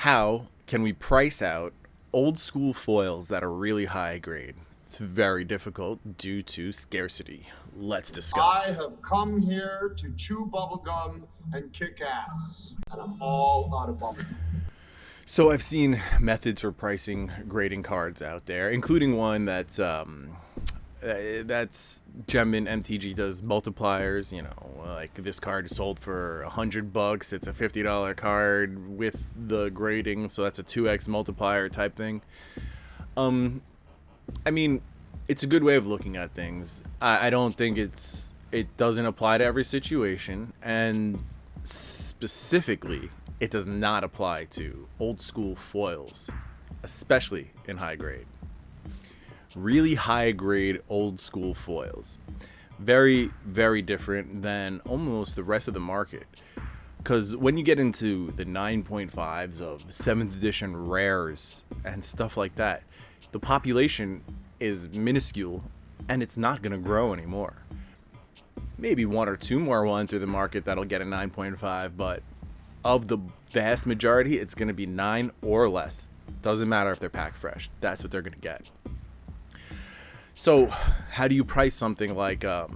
How can we price out old school foils that are really high grade? It's very difficult due to scarcity. Let's I discuss. have come here to chew bubblegum and kick ass, and I'm all out of bubblegum. So I've seen methods for pricing grading cards out there, including one that's Gem MTG does multipliers. You know, like this card is sold for $100. It's a $50 card with the grading, so that's a 2x multiplier type thing. I mean, it's a good way of looking at things. I don't think it doesn't apply to every situation, and specifically, it does not apply to old school foils, especially in high grade. Really high grade old school foils. Very, very different than almost the rest of the market. Because when you get into the 9.5s of 7th edition rares and stuff like that, the population is minuscule and it's not going to grow anymore. Maybe one or two more will enter the market that'll get a 9.5, but of the vast majority, it's going to be 9 or less. Doesn't matter if they're packed fresh. That's what they're going to get. So, how do you price something like, I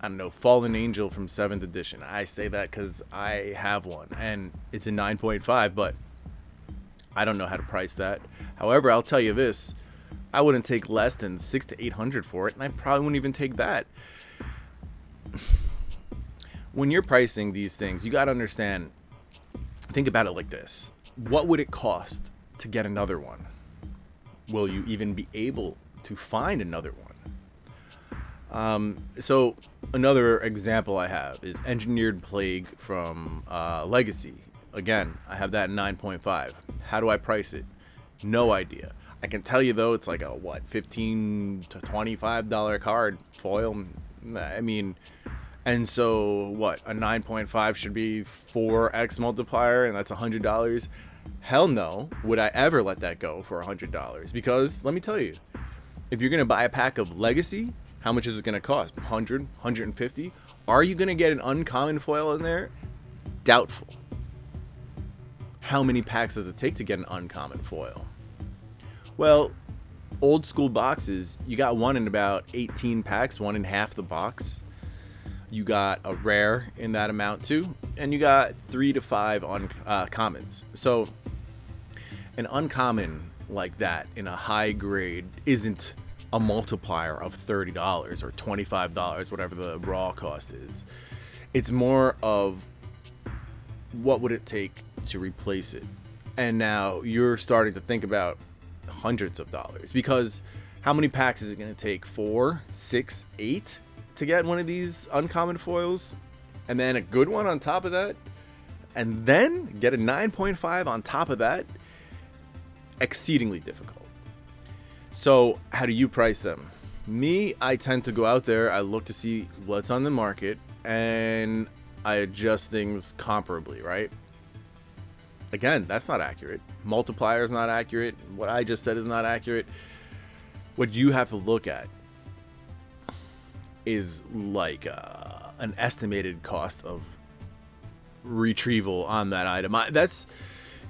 don't know, Fallen Angel from 7th edition? I say that because I have one, and it's a 9.5, but I don't know how to price that. However, I'll tell you this. I wouldn't take less than 600 to 800 for it, and I probably wouldn't even take that. When you're pricing these things, you got to understand, think about it like this. What would it cost to get another one? Will you even be able to find another one? So another example I have is Engineered Plague from Legacy. Again, I have that in 9.5. How do I price it? No idea. I can tell you though, it's like a $15 to $25 card foil. I mean, and so what? A 9.5 should be 4x multiplier, and that's $100. Hell no, would I ever let that go for $100? Because let me tell you, if you're gonna buy a pack of Legacy, how much is it gonna cost? 100, 150? Are you gonna get an uncommon foil in there? Doubtful. How many packs does it take to get an uncommon foil? Well, old school boxes, you got one in about 18 packs, one in half the box. You got a rare in that amount too, and you got 3 to 5 commons. So an uncommon like that in a high grade isn't a multiplier of $30 or $25, whatever the raw cost is. It's more of what would it take to replace it. And now you're starting to think about hundreds of dollars, because how many packs is it going to take? 4, 6, 8 to get one of these uncommon foils, and then a good one on top of that, and then get a 9.5 on top of that. Exceedingly difficult. So how do you price them? Me, I tend to go out there, I look to see what's on the market, and I adjust things comparably, right? Again, that's not accurate. Multiplier is not accurate. What I just said is not accurate. What you have to look at is like an estimated cost of retrieval on that item. That's,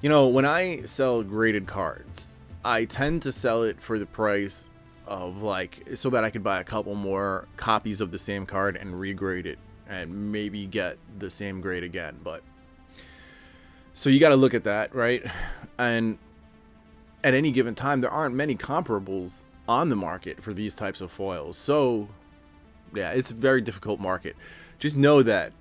you know, when I sell graded cards, I tend to sell it for the price of like, so that I could buy a couple more copies of the same card and regrade it and maybe get the same grade again. But so you got to look at that, right? And at any given time, there aren't many comparables on the market for these types of foils. So yeah, it's a very difficult market. Just know that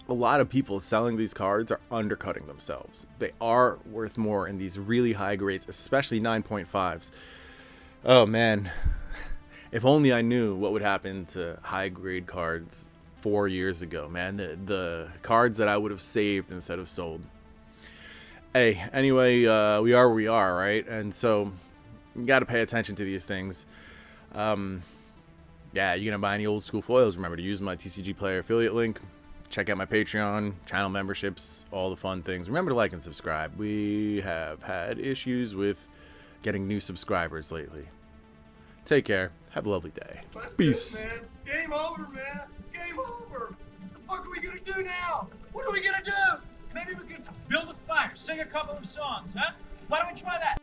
a lot of people selling these cards are undercutting themselves. They are worth more in these really high grades, especially 9.5s. Oh man, if only I knew what would happen to high grade cards 4 years ago, man. The cards that I would have saved instead of sold. Hey, anyway, we are where we are, right? And so you got to pay attention to these things. Yeah, you're gonna buy any old school foils, remember to use my TCG Player affiliate link. Check out my Patreon, channel memberships, all the fun things. Remember to like and subscribe. We have had issues with getting new subscribers lately. Take care. Have a lovely day. That's Peace. it, man. Game over, man. Game over. What the fuck are we gonna do now? What are we gonna do? Maybe we can Build with fire, sing a couple of songs, huh? Why don't we try that?